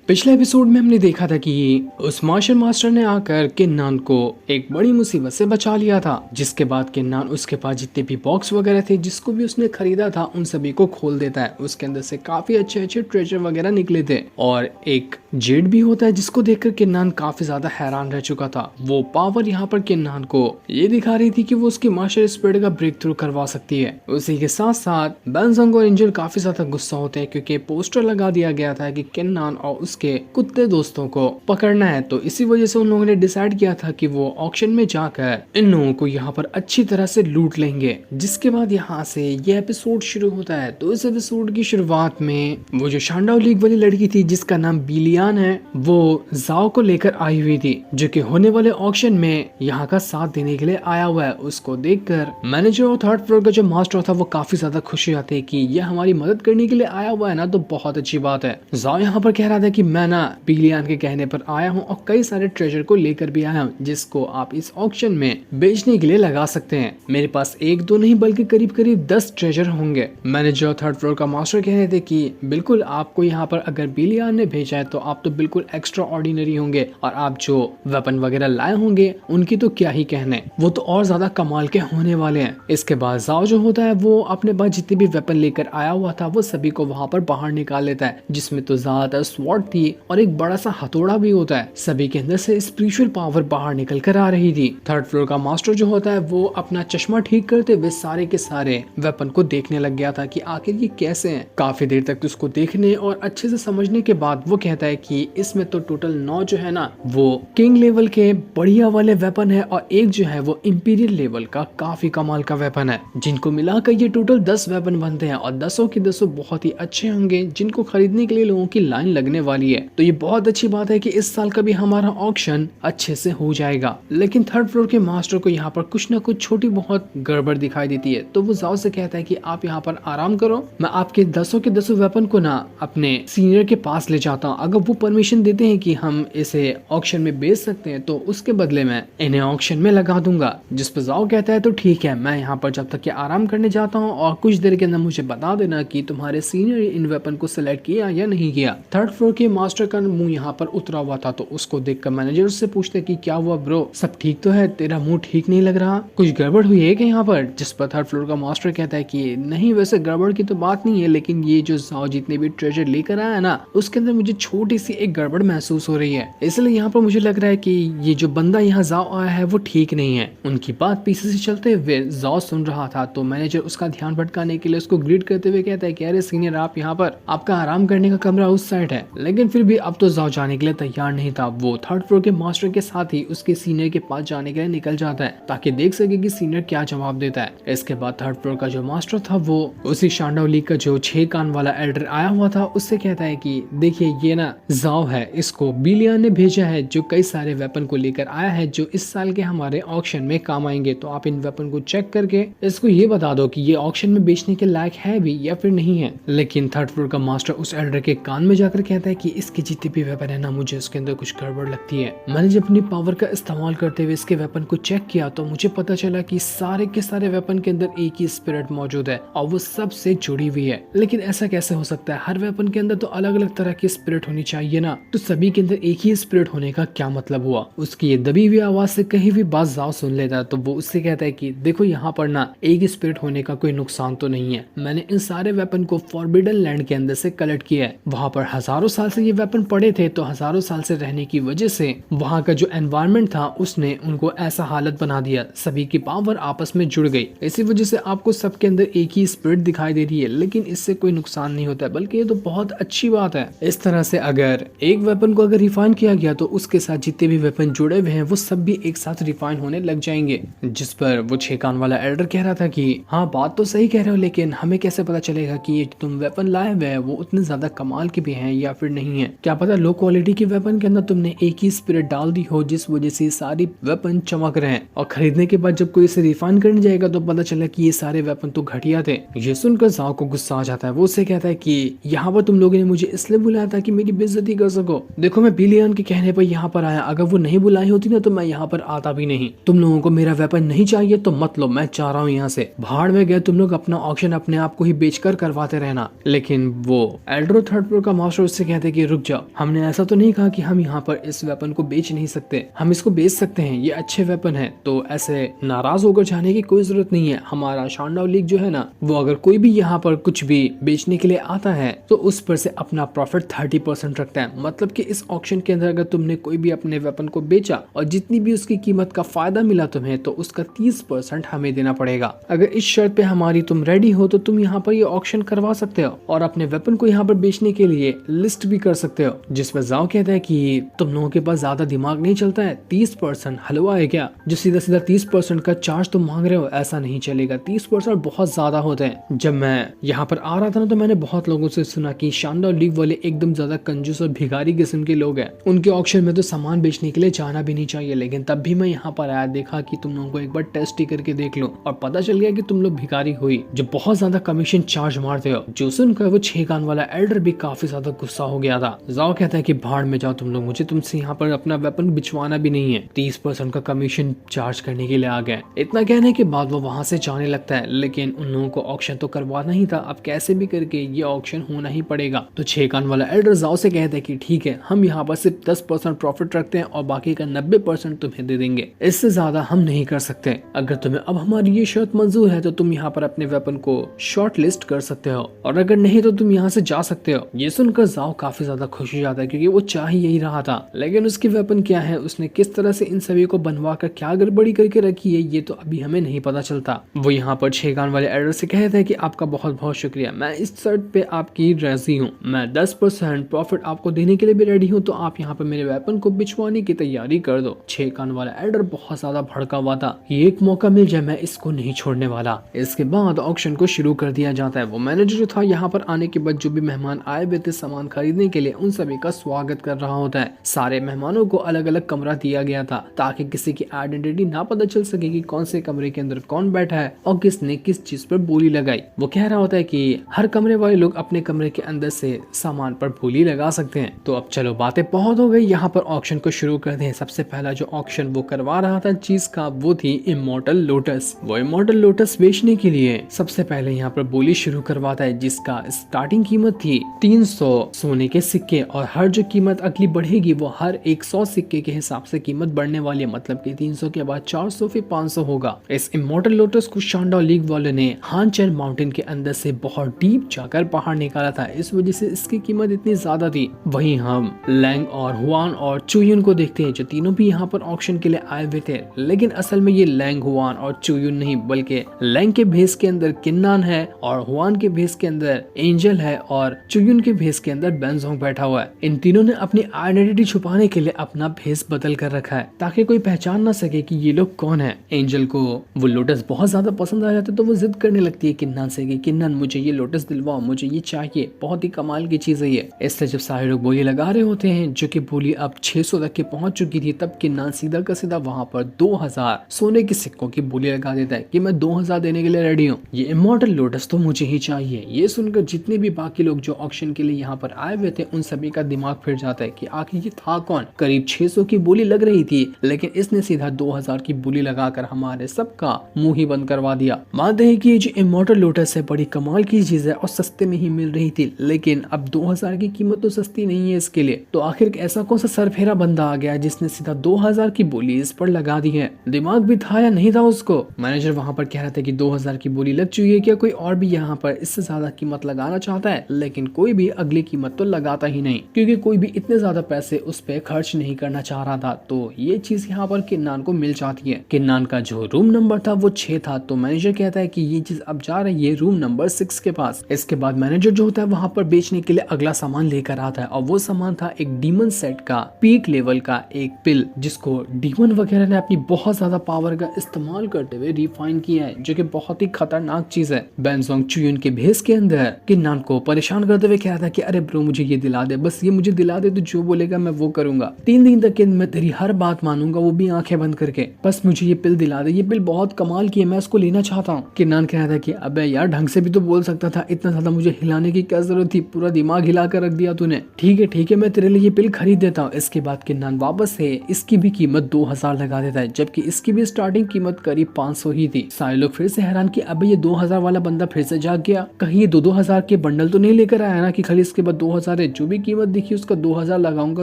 पिछले एपिसोड में हमने देखा था कि उस मार्शल मास्टर ने आकर किन्नान को एक बड़ी मुसीबत से बचा लिया था, जिसके बाद किन्नान उसके पास जितने भी बॉक्स वगैरह थे जिसको भी उसने खरीदा था उन सभी को खोल देता है। उसके अंदर से काफी अच्छे अच्छे ट्रेजर वगैरह निकले थे और एक जेड भी होता है जिसको देखकर किन्नान काफी ज्यादा हैरान रह चुका था। वो पावर यहाँ पर किन्नान को ये दिखा रही थी कि वो उसकी मार्शल स्पिरिट का ब्रेक थ्रू करवा सकती है। उसी के साथ साथ बेनजंग और एंजल काफी ज्यादा गुस्सा होते हैं क्योंकि पोस्टर लगा दिया गया था कि किन्नान और उसके कुत्ते दोस्तों को पकड़ना है। तो इसी वजह से उन लोगों ने डिसाइड किया था कि वो ऑक्शन में जाकर इन लोगों को यहाँ पर अच्छी तरह से लूट लेंगे। जिसके बाद यहाँ से ये एपिसोड शुरू होता है। तो इस एपिसोड की शुरुआत में वो जो शांडाओ लीग वाली लड़की थी जिसका नाम बिलियान है, वो जाओ को लेकर आई हुई थी जो कि होने वाले ऑक्शन में यहाँ का साथ देने के लिए आया हुआ है। उसको देखकर मैनेजर और थर्ड फ्लोर का जो मास्टर था वो काफी ज्यादा खुश हो जाते हैं कि ये हमारी मदद करने के लिए आया हुआ है ना, तो बहुत अच्छी बात है। जाओ यहाँ पर कह रहा था कि मैं ना बिलियान के कहने पर आया हूँ और कई सारे ट्रेजर को लेकर भी आया हूँ जिसको आप इस ऑक्शन में बेचने के लिए लगा सकते हैं। मेरे पास एक दो नहीं बल्कि करीब करीब 10 ट्रेजर होंगे। मैनेजर और थर्ड फ्लोर का मास्टर कह रहे थे कि बिल्कुल आपको यहाँ पर अगर बिलियान ने भेजा है तो आप तो बिल्कुल एक्स्ट्रा ऑर्डिनरी होंगे और आप जो वेपन वगैरह लाए होंगे उनकी तो क्या ही कहने, वो तो और ज्यादा कमाल के होने वाले हैं। इसके बाद जाओ जो होता है वो अपने पास जितने भी वेपन लेकर आया हुआ था वो सभी को वहां पर बाहर निकाल लेता है, जिसमें तो ज्यादातर स्वॉर्ड थी और एक बड़ा सा हथौड़ा भी होता है। सभी के अंदर से स्पिरिचुअल पावर बाहर निकल कर आ रही थी। थर्ड फ्लोर का मास्टर जो होता है वो अपना चश्मा ठीक करते हुए सारे के सारे वेपन को देखने लग गया था कि आखिर ये कैसे हैं। काफी देर तक उसको देखने और अच्छे से समझने के बाद वो कहता है कि इसमें तो टोटल 9 जो है ना वो किंग लेवल के बढ़िया वाले वेपन है और एक जो है वो इंपीरियल लेवल का काफी कमाल का वेपन है, जिनको मिलाकर ये टोटल 10 वेपन बनते हैं और 10 के 10 बहुत ही अच्छे होंगे जिनको खरीदने के लिए लोगों की लाइन लगने वाली है। तो ये बहुत अच्छी बात है कि इस साल का भी हमारा ऑक्शन अच्छे से हो जाएगा। लेकिन थर्ड फ्लोर के मास्टर को यहाँ पर कुछ ना कुछ छोटी बहुत गड़बड़ दिखाई देती है। तो वो जाओ से कहता है कि आप यहाँ पर आराम करो, मैं आपके 10 के 10 वेपन को ना अपने सीनियर के पास ले जाता हूँ। अगर वो परमिशन देते हैं कि हम इसे ऑक्शन में बेच सकते हैं तो उसके बदले में इन्हें ऑक्शन में लगा दूंगा। जिस पर जाओ कहता है तो ठीक है, मैं यहाँ पर जब तक कि आराम करने जाता हूँ और कुछ देर के अंदर मुझे बता देना कि तुम्हारे सीनियर इन वेपन को सिलेक्ट किया या नहीं किया। थर्ड फ्लोर के मास्टर का मुंह यहाँ पर उतरा हुआ था तो उसको देखकर मैनेजर उससे पूछते कि क्या हुआ ब्रो, सब ठीक तो है, तेरा मुंह ठीक नहीं लग रहा, कुछ गड़बड़ हुई है क्या यहाँ पर। जिस पर थर्ड फ्लोर का मास्टर कहता है कि नहीं, वैसे गड़बड़ की तो बात नहीं है, लेकिन ये जो जाओ जितने भी ट्रेजर लेकर आया ना उसके अंदर मुझे छोटी सी एक गड़बड़ महसूस हो रही है। इसलिए यहाँ पर मुझे लग रहा है कि ये जो बंदा यहाँ जाओ आया है वो ठीक नहीं है। उनकी बात पीछे से चलते हुए जाओ सुन रहा था तो मैनेजर उसका ध्यान भटकाने के लिए उसको ग्रीट करते हुए कहता है कि अरे सीनियर, आप यहाँ पर, आपका आराम करने का कमरा उस साइड है। लेकिन फिर भी अब तो जाओ जाने के लिए तैयार नहीं था। वो थर्ड फ्लोर के मास्टर के साथ ही उसके सीनियर के पास जाने के लिए निकल जाता है ताकि देख सके कि सीनियर क्या जवाब देता है। इसके बाद थर्ड फ्लोर का जो मास्टर था वो उसी शांडाओ लीग का जो 6 कान वाला एल्डर आया हुआ था उससे कहता है कि देखिए ये ना जाओ है, इसको बिलियन ने भेजा है जो कई सारे वेपन को लेकर आया है जो इस साल के हमारे ऑक्शन में काम आएंगे। तो आप इन वेपन को चेक करके इसको ये बता दो कि ये ऑक्शन में बेचने के लायक है भी या फिर नहीं है। लेकिन थर्ड फ्लोर का मास्टर उस एल्डर के कान में जाकर कहता है कि इसके जितने भी वेपन है ना मुझे उसके अंदर कुछ गड़बड़ लगती है। मैंने जब अपनी पावर का इस्तेमाल करते हुए इसके वेपन को चेक किया तो मुझे पता चला कि सारे के सारे वेपन के अंदर एक ही स्पिरिट मौजूद है और वो सबसे जुड़ी हुई है। लेकिन ऐसा कैसे हो सकता है, हर वेपन के अंदर तो अलग अलग तरह की स्पिरिट होनी चाहिए ना, तो सभी के अंदर एक ही स्पिरिट होने का क्या मतलब हुआ। उसकी ये दबी हुई आवाज से कहीं भी बात जाओ सुन लेता है तो वो उससे कहता है कि देखो यहाँ पर ना एक ही स्पिरिट होने का कोई नुकसान तो नहीं है। मैंने इन सारे वेपन को फॉरबिडन लैंड के अंदर से कलेक्ट किया है। वहाँ पर हजारों साल से ये वेपन पड़े थे तो हजारों साल से रहने की वजह से वहाँ का जो एनवायरमेंट था उसने उनको ऐसा हालत बना दिया, सभी की पावर आपस में जुड़ गई। इसी वजह से आपको सबके अंदर एक ही स्पिरिट दिखाई दे रही है, लेकिन इससे कोई नुकसान नहीं होता है, बल्कि ये तो बहुत अच्छी बात है। इस तरह से अगर एक वेपन को अगर रिफाइन किया गया तो उसके साथ जितने भी वेपन जुड़े हुए हैं वो सब भी एक साथ रिफाइन होने लग जाएंगे। जिस पर वो 6 कान वाला एल्डर कह रहा था कि हाँ बात तो सही कह रहे हो, लेकिन हमें कैसे पता चलेगा कि ये तुम वेपन लाए हुए हैं वो उतने ज्यादा कमाल के भी हैं या फिर नहीं है। क्या पता लो क्वालिटी के वेपन के अंदर तुमने एक ही स्पिरिट डाल दी हो जिस वजह से सारी वेपन चमक रहे हैं और खरीदने के बाद जब कोई इसे रिफाइन करने जाएगा तो पता चला कि ये सारे वेपन तो घटिया थे। ये सुनकर जाओ को गुस्सा आ जाता है। वो उससे कहता है कि यहाँ पर तुम लोगों ने मुझे इसलिए बुलाया था कि मेरी बेइज्जती कर सको। देखो मैं बिलियन के कहने पर यहाँ पर आया, अगर वो नहीं बुलाई होती ना तो मैं यहाँ पर आता भी नहीं। तुम लोगों को मेरा वेपन नहीं चाहिए तो मत लो, मैं चाह रहा हूँ यहाँ से भाड़ में गए, तुम लोग अपना ऑक्शन अपने आप को ही बेचकर करवाते रहना। लेकिन वो एल्डरो थर्ड फ्लोर का मास्टर उससे कहते कि रुक जाओ, हमने ऐसा तो नहीं कहा कि हम यहाँ पर इस वेपन को बेच नहीं सकते, हम इसको बेच सकते हैं, ये अच्छे वेपन है, तो ऐसे नाराज होकर जाने की कोई जरूरत नहीं है। हमारा शानडाउ लीग जो है ना, वो अगर कोई भी यहाँ पर कुछ भी बेचने के लिए आता है तो उस पर से अपना प्रॉफिट 30% रखता है। मतलब कि इस ऑक्शन के अंदर अगर तुमने कोई भी अपने वेपन को बेचा और जितनी भी उसकी कीमत का फायदा मिला तुम्हें, तो उसका 30% हमें देना पड़ेगा। अगर इस शर्त पे हमारी तुम रेडी हो तो तुम यहाँ पर ये ऑक्शन करवा सकते हो और अपने वेपन को यहाँ पर बेचने के लिए लिस्ट भी कर सकते हो। जिसमें जाओ कहता है कि तुम लोगों के पास ज्यादा दिमाग नहीं चलता है, 30% हलवा है क्या जो सीधा सीधा 30% का चार्ज तुम मांग रहे हो? ऐसा नहीं चलेगा, 30% बहुत ज्यादा होते हैं। जब मैं यहाँ पर आ रहा था ना तो मैंने बहुत लोगों से सुना कि शानदार लीग वाले एकदम ज्यादा कंजूस और भिखारी किस्म के लोग हैं, उनके ऑक्शन में तो सामान बेचने के लिए जाना भी नहीं चाहिए। लेकिन तब भी मैं यहाँ पर आया, देखा कि तुम लोगों को एक बार टेस्ट ही करके देख लो और पता चल गया कि तुम लोग भिखारी हुई जो बहुत ज्यादा कमीशन चार्ज मारते हो। जो सुनकर वो 6 कान वाला एल्डर भी काफी ज्यादा गुस्सा हो गया था। जाओ कहता है कि भाड़ में जाओ तुम लोग, मुझे तुमसे यहाँ पर अपना वेपन बिचवाना भी नहीं है, 30% का कमीशन चार्ज करने के लिए आ गए। इतना कहने के बाद वो वहां से जाने लगता है। लेकिन उन लोगों को ऑक्शन तो करवाना ही था, अब कैसे भी करके ये ऑक्शन होना ही पड़ेगा। तो 6 कान वाला एल्डर जाओ से कहता है कि ठीक है, हम यहाँ पर सिर्फ 10% प्रॉफिट रखते हैं और बाकी का 90% तुम्हें दे देंगे, इससे ज्यादा हम नहीं कर सकते। अगर तुम्हें अब हमारी ये शर्त मंजूर है तो तुम यहाँ पर अपने वेपन को शॉर्ट लिस्ट कर सकते हो, और अगर नहीं तो तुम यहाँ से जा सकते हो। ये सुनकर जाओ काफी ज्यादा खुश हो जाता है क्योंकि वो चाह यही रहा था। लेकिन उसकी वेपन क्या है, उसने किस तरह से इन सभी को बनवा कर क्या गड़बड़ी करके रखी है, ये तो अभी हमें नहीं पता चलता। वो यहाँ पर 6 कान वाले एल्डर से कहता है कि आपका बहुत बहुत शुक्रिया, मैं इस शर्त पे आपकी राजी हूँ, मैं 10% प्रॉफिट आपको देने के लिए भी रेडी हूँ, तो आप यहाँ पर मेरे वेपन को बिचवाने की तैयारी कर दो। 6 कान वाला एल्डर बहुत ज्यादा भड़का हुआ था, ये एक मौका मिल जाए मैं इसको नहीं छोड़ने वाला। इसके बाद ऑक्शन को शुरू कर दिया जाता है। वो मैनेजर जो था यहाँ पर आने के बाद जो भी मेहमान आए हुए थे सामान खरीदने के लिए, उन सभी का स्वागत कर रहा होता है। सारे मेहमानों को अलग अलग कमरा दिया गया था ताकि किसी की आइडेंटिटी ना पता चल सके कि कौन से कमरे के अंदर कौन बैठा है और किसने किस चीज पर बोली लगाई। वो कह रहा होता है कि हर कमरे वाले लोग अपने कमरे के अंदर से सामान पर बोली लगा सकते हैं। तो अब चलो बातें बहुत हो गई, यहाँ पर ऑक्शन को शुरू करते हैं। सबसे पहला जो ऑक्शन वो करवा रहा था चीज का, वो थी इमॉर्टल लोटस। वो इमॉर्टल लोटस बेचने के लिए सबसे पहले यहाँ पर बोली शुरू करवाता है, जिसका स्टार्टिंग कीमत थी 300 सोने के सिक्के, और हर जो कीमत अगली बढ़ेगी वो हर 100 सिक्के के हिसाब से कीमत बढ़ने वाली है। मतलब कि 300 के बाद 400 फिर 500 होगा। इस इमॉर्टल लोटस को शानडाउ लीग वाले ने हानचेन माउंटेन के अंदर से बहुत डीप जाकर बाहर निकाला था, इस वजह से इसकी कीमत इतनी ज्यादा थी। वहीं हम लैंग और हुआन और चुयुन को देखते हैं जो तीनों भी यहाँ पर ऑक्शन के लिए आए हुए थे। लेकिन असल में ये लैंग, हुआन और चुयुन नहीं, बल्कि लैंग के भेस के अंदर किन्नान है और हुआन के भेस के अंदर एंजल है और चुयुन के भेस के अंदर बेनजोंग बैठा हुआ है। इन तीनों ने अपनी आइडेंटिटी छुपाने के लिए अपना भेस बदल कर रखा है ताकि कोई पहचान ना सके कि ये लोग कौन है। एंजल को वो लोटस बहुत ज्यादा पसंद आ जाता है तो वो जिद करने लगती है किन्नान से कि किन्नान मुझे ये लोटस दिलवाओ, मुझे ये चाहिए, बहुत ही कमाल की चीज है ये। इससे जब सारे लोग बोली लगा रहे होते हैं, जो कि बोली अब 600 तक के पहुंच चुकी थी, तब किन्नान सीधा का सीधा वहां पर 2000 सोने के सिक्कों की बोली लगा देता है कि मैं 2000 देने के लिए रेडी हूँ, ये इमॉर्टल लोटस तो मुझे ही चाहिए। ये सुनकर जितने भी बाकी लोग जो ऑक्शन के लिए यहाँ पर आए हुए थे उन सभी का दिमाग फिर जाता है कि आखिर ये था कौन। करीब 600 की बोली लग रही थी लेकिन इसने सीधा 2000 की बोली लगाकर हमारे सबका मुंह ही बंद करवा दिया। मानते हैं कि ये जो इमॉर्टल लोटस है बड़ी कमाल की चीज है और सस्ते में ही मिल रही थी, लेकिन अब 2000 की कीमत तो सस्ती नहीं है इसके लिए। तो आखिर ऐसा कौन सा सरफेरा बंदा आ गया जिसने सीधा 2000 की बोली इस पर लगा दी है? दिमाग भी था या नहीं था उसको? मैनेजर वहां पर कह रहा था कि 2000 की बोली लग चुकी है, क्या कोई और भी यहाँ पर इससे ज्यादा कीमत लगाना चाहता है? लेकिन कोई भी अगली कीमत तो लगाता ही नहीं क्योंकि कोई भी इतने ज्यादा पैसे उस पर खर्च नहीं करना चाह रहा था। तो ये चीज यहाँ पर किन्नान को मिल जाती है। किन्नान का जो रूम नंबर था वो 6 था, तो मैनेजर कहता है कि ये चीज अब जा रही है रूम नंबर 6 के पास। इसके बाद मैनेजर जो होता है वहां पर बेचने के लिए अगला सामान लेकर आता है और वो सामान था एक डीमन सेट का पीक लेवल का एक पिल, जिसको डीमन वगैरह ने अपनी बहुत ज्यादा पावर का इस्तेमाल करते हुए रिफाइन किया है, जो कि बहुत ही खतरनाक चीज है। बेनजोंग चुयुन के भेस के अंदर किन्नान को परेशान करते हुए कह रहा था कि अरे ब्रो मुझे ये दिला दे, बस ये मुझे दिला दे, तो जो बोलेगा मैं वो करूंगा, 3 दिन तक मैं तेरी हर बात मानूंगा, वो भी आंखें बंद करके, बस मुझे ये पिल दिला दे, ये पिल बहुत कमाल की है, मैं उसको लेना चाहता हूँ। किन्नान कह रहा था कि अबे यार ढंग से भी तो बोल सकता था, इतना ज्यादा मुझे हिलाने की क्या जरूरत थी, पूरा दिमाग हिला कर रख दिया तूने। ठीक है मैं तेरे लिए ये पिल खरीद देता हूँ। इसके बाद किन्नान वापस से इसकी भी कीमत 2000 लगा देता है, जबकि इसकी भी स्टार्टिंग कीमत करीब 500 ही थी। सारे लोग फिर से हैरान कि अबे ये 2000 वाला बंदा फिर से जाग गया, कहीं ये 2000 के बंडल तो नहीं लेकर आया ना कि खाली इसके बाद 2000 थे, जो भी कीमत दिखी उसका 2000 लगाऊंगा,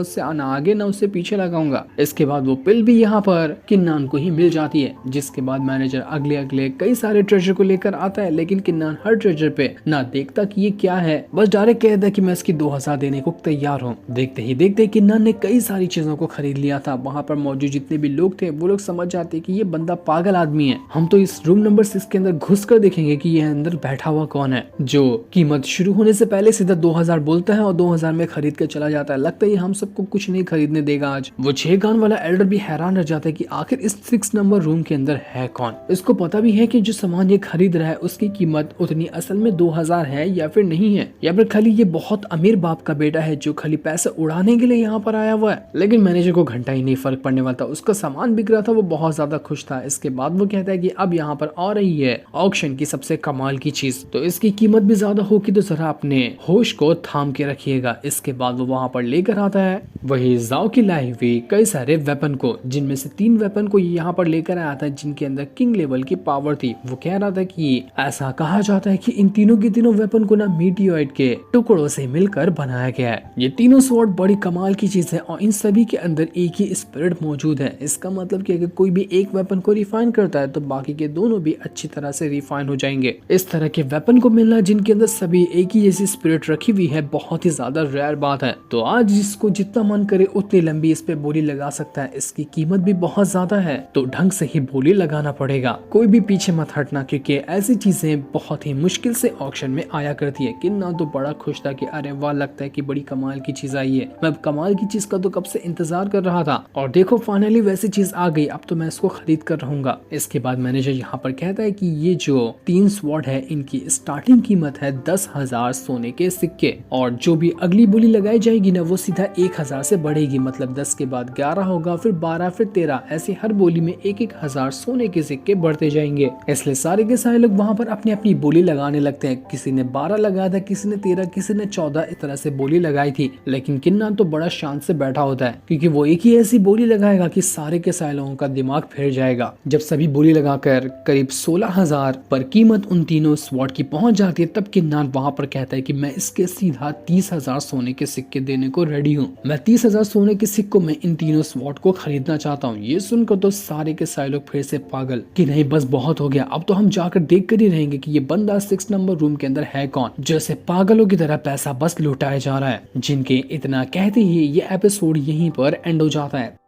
उससे ना आगे ना उससे पीछे लगाऊंगा। इसके बाद वो पिल भी यहाँ पर किन्नान को ही मिल जाती है, जिसके बाद मैनेजर अगले अगले कई सारे ट्रेजर को लेकर आता है, लेकिन किन्नान हर ट्रेजर पे ना देखता कि ये क्या है, बस डायरेक्ट कहता है कि मैं इसकी 2000 देने को तैयार हूँ। देखते ही देखते किन्नान ने कई सारी चीजों को खरीद लिया था। वहाँ पर मौजूद जितने भी लोग थे वो लोग समझ जाते कि ये बंदा पागल आदमी है, हम तो इस रूम नंबर 6 के अंदर घुस कर देखेंगे कि ये अंदर बैठा हुआ कौन है। जो कीमत शुरू होने से पहले सीधा 2000 बोलता है और 2000 में खरीद कर चला जाता है। लगता है हम सबको कुछ नहीं खरीदने देगा आज। वो 6 गान वाला एल्डर भी हैरान रह जाता है कि आखिर इस 6 नंबर रूम के अंदर है कौन। इसको पता भी है कि जो सामान ये खरीद रहा है उसकी कीमत उतनी असल में 2000 है या फिर नहीं है, या फिर खाली ये बहुत अमीर बाप का बेटा है जो खाली पैसे उड़ाने के लिए यहाँ पर आया हुआ है। लेकिन मैनेजर को घंटा ही नहीं फर्क पड़ने वाला था, उसका सामान बिक रहा था, वो बहुत ज्यादा खुश था। इसके बाद वो कहता है कि अब यहाँ पर आ रही है ऑक्शन की सबसे कमाल की चीज, तो इसकी कीमत भी ज्यादा होगी, तो जरा अपने होश को थाम के रखिएगा। इसके बाद वो वहाँ पर लेकर आता है वही जाओ की लाई हुई कई सारे वेपन को, जिनमें से 3 वेपन को यहाँ पर लेकर आया था जिनके अंदर किंग लेवल की पावर थी। वो कह रहा था कि ऐसा कहा जाता है कि इन तीनों के तीनों वेपन को ना मीटियोइड के टुकड़ों से मिलकर बनाया गया है। ये तीनों स्वॉर्ड बड़ी कमाल की चीज है और इन सभी के अंदर एक ही स्पिरिट मौजूद है। इसका मतलब कि अगर कोई भी एक वेपन को रिफाइन करता है तो बाकी के दोनों भी अच्छी तरह से रिफाइन हो जाएंगे। इस तरह के वेपन को मिलना जिनके अंदर सभी एक ही जैसी स्पिरिट रखी हुई है बहुत ही ज्यादा रेयर बात है। तो आज जिसको जितना मन करे उतनी लंबी इस पे बोली लगा सकता है। इसकी कीमत भी बहुत ज्यादा है, तो ढंग से ही बोली लगाना पड़ेगा। कोई भी पीछे मत हटना, क्योंकि ऐसी चीजें बहुत ही मुश्किल से ऑक्शन में आया करती है। किन्ना तो बड़ा खुश था कि अरे वाह, लगता है कि बड़ी कमाल की चीज आई है। मैं कमाल की चीज का तो कब से इंतजार कर रहा था और देखो फाइनली वैसी चीज आ गई, अब तो मैं इसको खरीद कर रहूंगा। इसके बाद मैनेजर यहाँ पर कहता है कि ये जो 3 स्वॉर्ड है इनकी स्टार्टिंग कीमत है 10,000 सोने के सिक्के, और जो भी अगली बोली लगाई जाएगी ना वो सीधा 1000 से बढ़ेगी। मतलब 10 के बाद 11 होगा, फिर 12, फिर 13, ऐसे हर बोली में 1-1 हजार सोने के सिक्के बढ़ते जाएंगे। इसलिए सारे के सारे लोग वहाँ पर अपनी अपनी बोली लगाने लगते हैं। किसी ने 12 लगाया था, किसी ने 13, किसी ने 14, इस तरह से बोली लगाई थी। लेकिन किन्नान तो बड़ा शांत से बैठा होता है, क्योंकि वो एक ही ऐसी बोली लगाएगा कि सारे के सारे लोगों का दिमाग फिर जाएगा। जब सभी बोली लगाकर करीब 16,000 पर कीमत उन तीनों स्वॉर्ड की पहुंच जाती है, तब किन्नान वहाँ पर कहता है कि मैं इसके सीधा 30,000 सोने के सिक्के देने को रेडी हूँ। मैं 30,000 सोने के सिक्कों में इन तीनों स्वॉर्ड को खरीदना चाहता हूँ। ये सुनकर तो सारे के सारे लोग फिर से पागल कि नहीं बस बहुत हो गया, अब तो हम जाकर देख कर ही रहेंगे कि ये बंदा 6 नंबर रूम के अंदर है कौन। जैसे पागलों की तरह पैसा बस लुटाया जा रहा है। जिनके इतना कहते ही ये एपिसोड यहीं पर एंड हो जाता है।